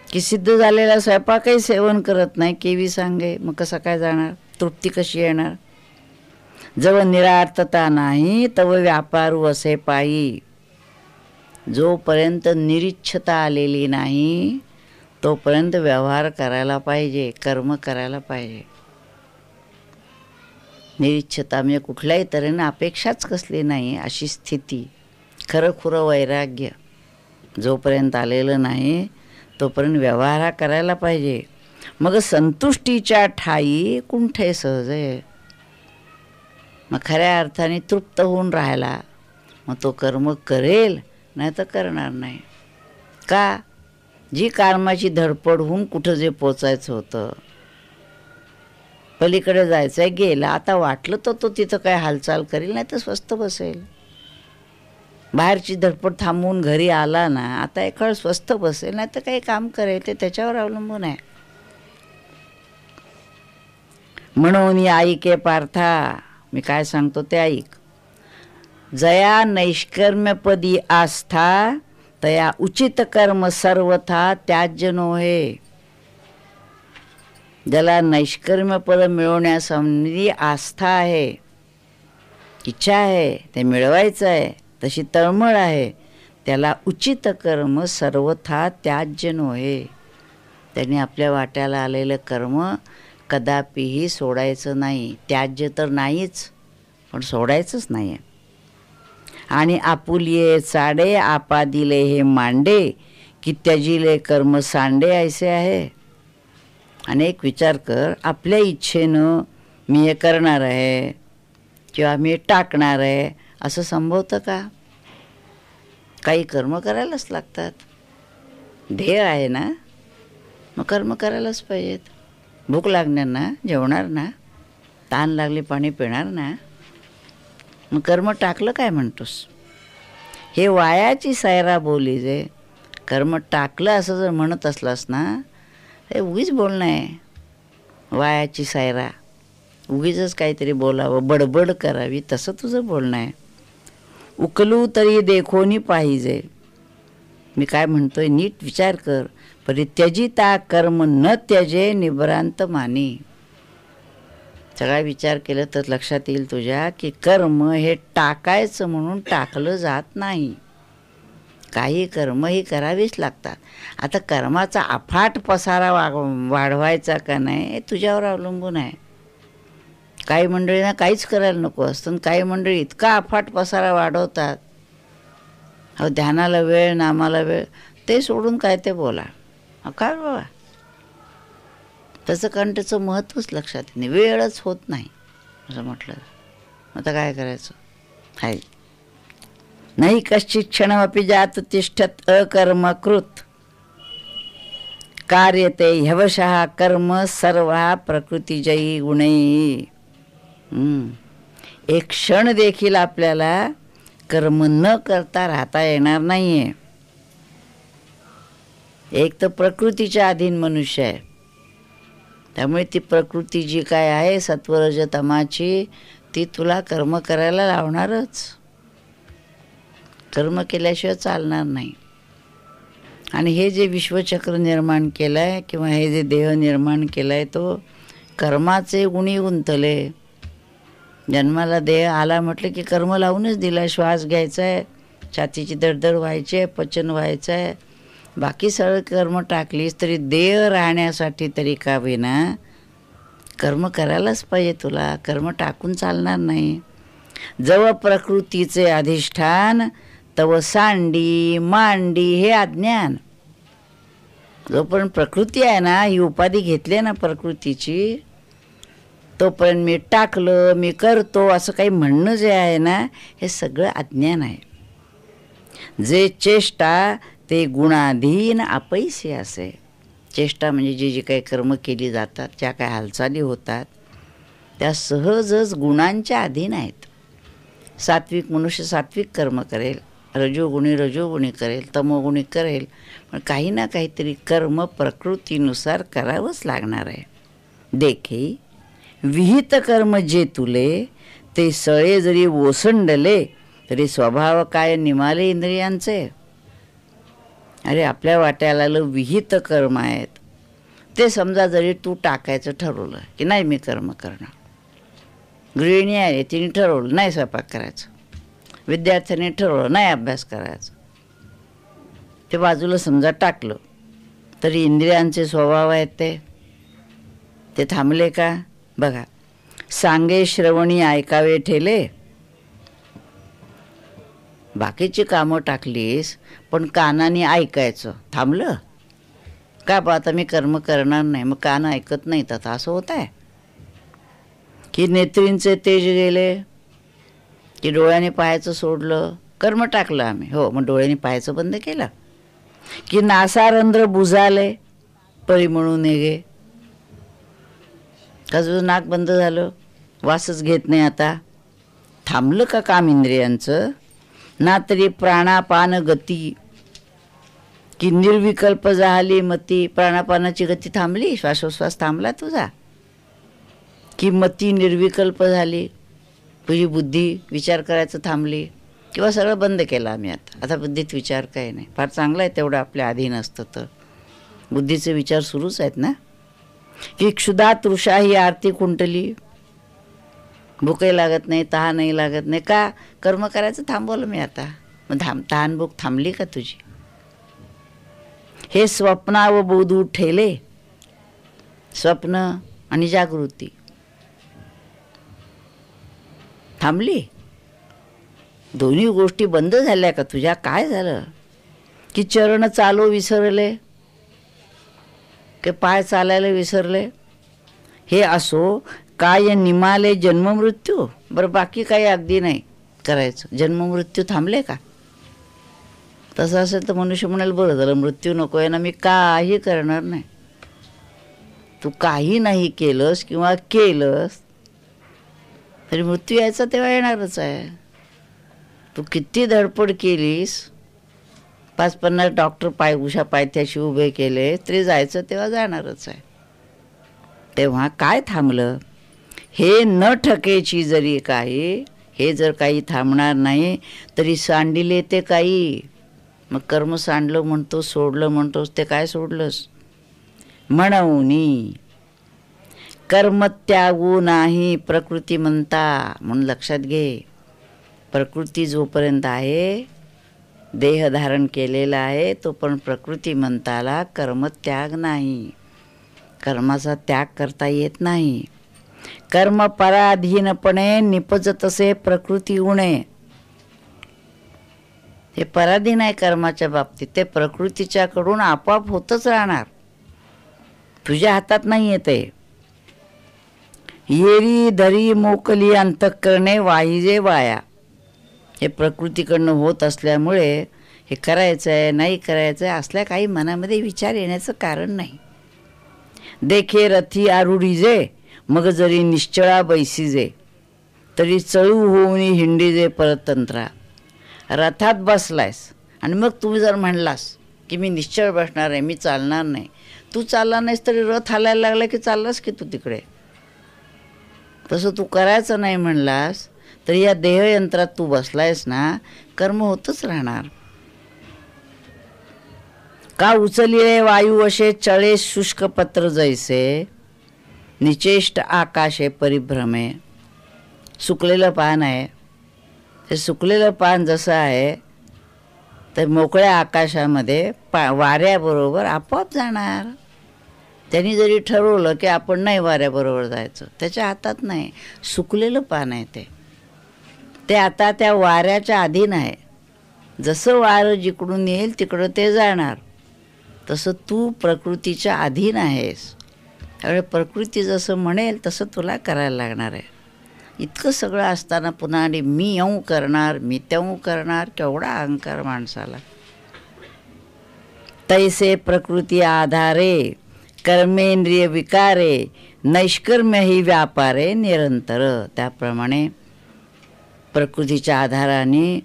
की सिद्ध झालेला स्वयंपाकही सेवन करत नाही केवी सांगे, मग कसं काय जाणार, तृप्ती कशी येणार. जव निरार्थता नाही तव व्यापारू असे पायी. जोपर्यंत निरीच्छता आलेली नाही तोपर्यंत व्यवहार करायला पाहिजे, कर्म करायला पाहिजे. निरीच्छता म्हणजे कुठल्याही तऱ्हेनं अपेक्षाच कसली नाही अशी स्थिती. खरं खुरं वैराग्य जोपर्यंत आलेलं नाही तोपर्यंत व्यवहार हा करायला पाहिजे. मग संतुष्टीच्या ठाई कुंठे सहज आहे. मग खऱ्या अर्थाने तृप्त होऊन राहायला, मग तो कर्म करेल नाही तर करणार नाही. का, जी कर्माची धडपड होऊन कुठं जे पोचायचं होतं, पलीकडे जायचं आहे, गेला. आता वाटलं तर तो तिथं काय हालचाल करेल, नाही तर स्वस्त बसेल. बाहेरची धडपड थांबवून घरी आला ना, आता एखाद स्वस्थ बसेल नाही तर काही काम करेल, ते त्याच्यावर अवलंबून आहे. म्हणून ऐके पार्था, मी काय सांगतो ते ऐक. जया नैष्कर्म्यपदी आस्था, तया उचित कर्म सर्वथा त्याज्य नोहे. ज्याला नैष्कर्म्यपद मिळवण्यासंबंधी आस्था आहे, इच्छा आहे, ते मिळवायचं आहे, तशी तळमळ आहे, त्याला उचित कर्म सर्वथा त्याज्य नोहे. त्यांनी आपल्या वाट्याला आलेलं कर्म कदापिही सोडायचं नाही. त्याज्य तर नाहीच, पण सोडायचंच नाही आहे. आणि आपुलिये चाडे आपा दिले हे मांडे, की त्याजिले कर्म सांडे ऐसे आहे. अनेक विचार कर, आपल्या इच्छेनं मी हे करणार आहे किंवा मी टाकणार आहे असं संभवतं का? काही कर्म करायलाच लागतात. ध्येय आहे ना, मग कर्म करायलाच पाहिजेत. भूक लागणार ना, जेवणार ना, तहान लागली पाणी पिणार ना, मग कर्म टाकलं काय म्हणतोस? हे वायाची सायरा बोली. जे कर्म टाकलं असं जर म्हणत असलास ना, हे उगीच बोलणं आहे. वायाची सायरा, उगीच काहीतरी बोलावं, बडबड करावी, तसं तुझं बोलणं आहे. उकलू तरी देखोनी पाहिजे. मी काय म्हणतोय नीट विचार कर. परित्यजिता कर्म न त्यजे निभ्रांत मानी. सगळा विचार केलं तर लक्षात येईल तुझ्या की कर्म हे टाकायचं म्हणून टाकलं जात नाही. काही कर्म ही करावीच लागतात. आता कर्माचा अफाट पसारा वाढवायचा का नाही हे तुझ्यावर अवलंबून आहे. काही मंडळींना काहीच करायला नको असतं, काही मंडळी इतका अफाट पसारा वाढवतात. हो, ध्यानाला वेळ, नामाला वेळ, ते सोडून काय ते बोला. काय बाबा, त्याचं कारण त्याचं महत्त्वच लक्षात येत नाही. वेळच होत नाही असं म्हटलं. आता काय करायचं? हाय नाही कश्चित क्षणमपि जात तिष्ठत अकर्मकृत कार्यते ह्यवशः कर्म सर्वा प्रकृतिजयी गुणैः. एक क्षण देखील आपल्याला कर्म न करता राहता येणार नाही आहे. एक तर प्रकृतीच्या अधीन मनुष्य आहे, त्यामुळे ती प्रकृती जी काय आहे सत्वरज तमाची, ती तुला कर्म करायला लावणारच. कर्म केल्याशिवाय चालणार नाही. आणि हे जे विश्वचक्र निर्माण केलं आहे किंवा हे जे देह निर्माण केला आहे, तो कर्माचे गुणी गुंतले. जन्माला देह आला म्हटलं की कर्म लावूनच दिला. श्वास घ्यायचा आहे, छातीची धडधड व्हायची आहे, पचन व्हायचं आहे, बाकी सगळं कर्म टाकलीस तरी देह राहण्यासाठी तरी का होईना कर्म करायलाच पाहिजे तुला. कर्म टाकून चालणार नाही. जव प्रकृतीचे अधिष्ठान तव सांडी मांडी हे अज्ञान. जोपर्यंत प्रकृती आहे ना, ही उपाधी घेतली ना प्रकृतीची, तोपर्यंत मी टाकलं, मी करतो असं काही म्हणणं जे आहे ना, हे सगळं अज्ञान आहे. जे चेष्टा ते गुणाधीन अपैसे असे. चेष्टा म्हणजे जी काही कर्म केली जातात, ज्या काही हालचाली होतात, त्या सहजच गुणांच्या अधीन आहेत. सात्विक मनुष्य सात्विक कर्म करेल, रजोगुणी करेल, तमोगुणी करेल, पण काही ना काहीतरी कर्म प्रकृतीनुसार करावंच लागणार आहे. देखे विहित कर्म जे तुले, ते सळे जरी ओसंडले तरी स्वभाव काय निमाले इंद्रियांचे. अरे आपल्या वाट्याला विहित कर्म आहेत, ते समजा जरी तू टाकायचं ठरवलं की नाही मी कर्म करणार. गृहिणी आहे, तिने ठरवलं नाही स्वयंपाक करायचं. विद्यार्थ्याने ठरवलं नाही अभ्यास करायचा. ते बाजूला समजा टाकलं तरी इंद्रियांचे स्वभाव आहेत ते थांबले का? बघा, सांगे श्रवणी ऐकावे ठेले. बाकीची कामं टाकलीस पण कानाने ऐकायचं थांबलं का? बा आता मी कर्म करणार नाही, मग कान ऐकत नाहीत. आता असं होत आहे की नेत्रींचे तेज गेले की डोळ्याने पाहायचं सोडलं, कर्म टाकलं आम्ही, हो, मग डोळ्याने पाहायचं बंद केलं. की नासारंध्र बुजाले परी म्हणून गे, का तुझं नाक बंद झालं, वासच घेत नाही. आता थांबलं का काम इंद्रियांचं? ना तरी प्राणापान गती, की निर्विकल्प झाली मती. प्राणापानाची गती थांबली, श्वासोश्वास थांबला तुझा, की मती निर्विकल्प झाली, तुझी बुद्धी विचार करायचं थांबली, किंवा सगळं बंद केलं आम्ही. आता बुद्धीत विचार काही नाही. फार चांगलं आहे तेवढं आपल्या अधीन असतं तर. बुद्धीचे विचार सुरूच आहेत ना. की क्षुधा तृषा ही आरती कुंटली, भूकही लागत नाही, तहा नाही लागत नाही. का? कर्म करायचं थांबवलं मी आता. मग तहान भूक थांबली का तुझी? हे स्वप्नावबोधू ठेले, स्वप्न आणि जागृती थांबली. दोन्ही गोष्टी बंद झाल्या का तुझ्या? काय झालं? की चरण चालो विसरले, की पाय चालायला विसरले. हे असो काय निमाले जन्ममृत्यू. बरं बाकी काही अगदी नाही करायचं, जन्ममृत्यू थांबले का? तसं असेल तर मनुष्य म्हणाल बरं झालं मृत्यू नको आहे ना, मी काही करणार नाही. तू काही नाही केलंस किंवा केलंस तरी मृत्यू यायचा तेव्हा येणारच आहे. तू किती धडपड केलीस, 50-50 डॉक्टर उषा पायथ्याशी उभे केले, तरी जायचं तेव्हा जाणारच आहे. तेव्हा काय थांबलं? हे न ठकेची जरी काही, हे जर काही थांबणार नाही तरी सांडिले ते काही. मग कर्म सांडलं म्हणतो, सोडलं म्हणतोस, ते काय सोडलंस? म्हणूनी कर्म त्यागू नाही प्रकृती म्हणता. म्हणून लक्षात घे, प्रकृती जोपर्यंत आहे, देह धारण केलेला आहे, तो पण प्रकृती म्हणताला कर्मत्याग नाही. कर्माचा त्याग करता येत नाही. कर्म पराधीनपणे निपजत असे प्रकृती उणे. हे पराधीन आहे कर्माच्या बाबतीत, ते प्रकृतीच्याकडून आपोआप होतच राहणार, तुझ्या हातात नाही येते. येरी धरी मोकली अंतःकरणे वाहिजे वाया. हे प्रकृतीकडनं होत असल्यामुळे हे करायचं आहे नाही करायचं आहे असल्या काही मनामध्ये विचार येण्याचं कारण नाही. देखे रथी आरुढीजे, मग जरी निश्चळा बैसीजे, तरी चळू होऊन हिंडीजे परतंत्रा. रथात बसलायस आणि मग तुम्ही जर म्हणलास की मी निश्चळ बसणार आहे, मी चालणार नाही, तू चालला नाहीस तरी रथ हालायला लागला की चाललास की तू तिकडे. तसं तू करायचं नाही म्हणलास तर या देहयंत्रात तू बसलायस ना, कर्म होतच राहणार. का उचलिले वायू असे चळे शुष्क पत्र जैसे, निचेष्ट आकाशे परिभ्रमे. सुकलेलं पान आहे, ते सुकलेलं पान जसं आहे तर मोकळ्या आकाशामध्ये वाऱ्याबरोबर आपोआप जाणार. त्यांनी जरी ठरवलं की आपण नाही वाऱ्याबरोबर जायचं, त्याच्या हातात नाही. सुकलेलं पान आहे ते आता त्या वाऱ्याच्या अधीन आहे. जसं वारं जिकडून येईल तिकडं ते जाणार. तसं तू प्रकृतीच्या अधीन आहेस. त्यामुळे प्रकृती जसं म्हणेल तसं तुला करायला लागणार आहे. इतकं सगळं असताना पुन्हा आणि मी येऊ करणार, मी तेऊ करणार, केवढा अहंकार माणसाला. तैसे प्रकृती आधारे कर्मेंद्रिय विकारे, नैष्कर्म्य ही व्यापारे निरंतर. त्याप्रमाणे प्रकृतीच्या आधाराने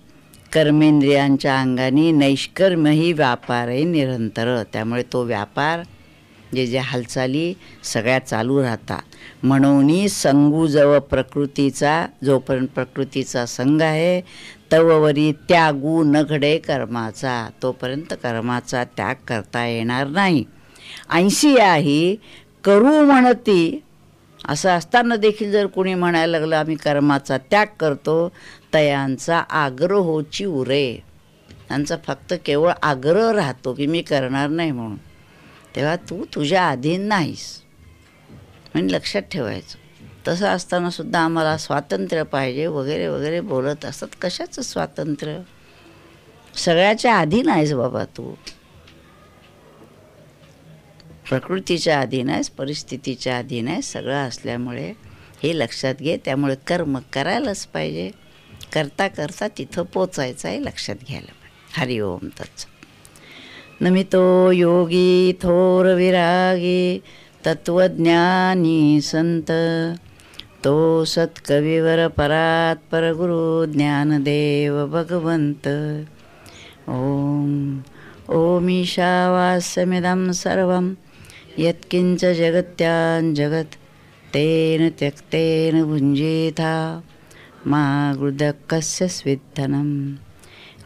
कर्मेंद्रियांच्या अंगाने नैष्कर्म्य ही व्यापारे निरंतर. त्यामुळे तो व्यापार जे हालचाली सगळ्या चालू राहतात. म्हणून संगू जव प्रकृतीचा, जोपर्यंत प्रकृतीचा संग आहे तववरी त्यागू न घडे कर्माचा, तोपर्यंत कर्माचा त्याग करता येणार नाही. 80 आहे करू म्हणती, असं असताना देखील जर कोणी म्हणायला लागलं आम्ही कर्माचा त्याग करतो, तयांचा आग्रहोची उरे. त्यांचा फक्त केवळ आग्रह राहतो की मी करणार नाही म्हणून. तेव्हा तू तुझ्या अधीन नाहीस म्हणजे लक्षात ठेवायचं. तसं असताना सुद्धा आम्हाला स्वातंत्र्य पाहिजे वगैरे वगैरे बोलत असतात. कशाचं स्वातंत्र्य? सगळ्याच्या अधीन आहेस बाबा तू. प्रकृतीच्या अधीन आहेस, परिस्थितीच्या अधीन आहेस, सगळं असल्यामुळे हे लक्षात घे. त्यामुळे कर्म करायलाच पाहिजे. करता करता तिथं पोचायचं आहे, लक्षात घ्यायला पाहिजे. हरि ओम तत्सत. नमितो योगी थोर विरागी तत्वज्ञानी संत, तो सत्कविवर परात् परगुरु ज्ञानदेव भगवंत. ओम ओम ईशावास्यमिदं सर्वं यत्किंच जगत्यां जगत् तेन त्यक्तेन भुञ्जीथा मा गृदकस्य स्विद्धनम्.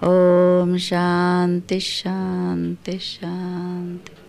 ओम शांति शांति शांति.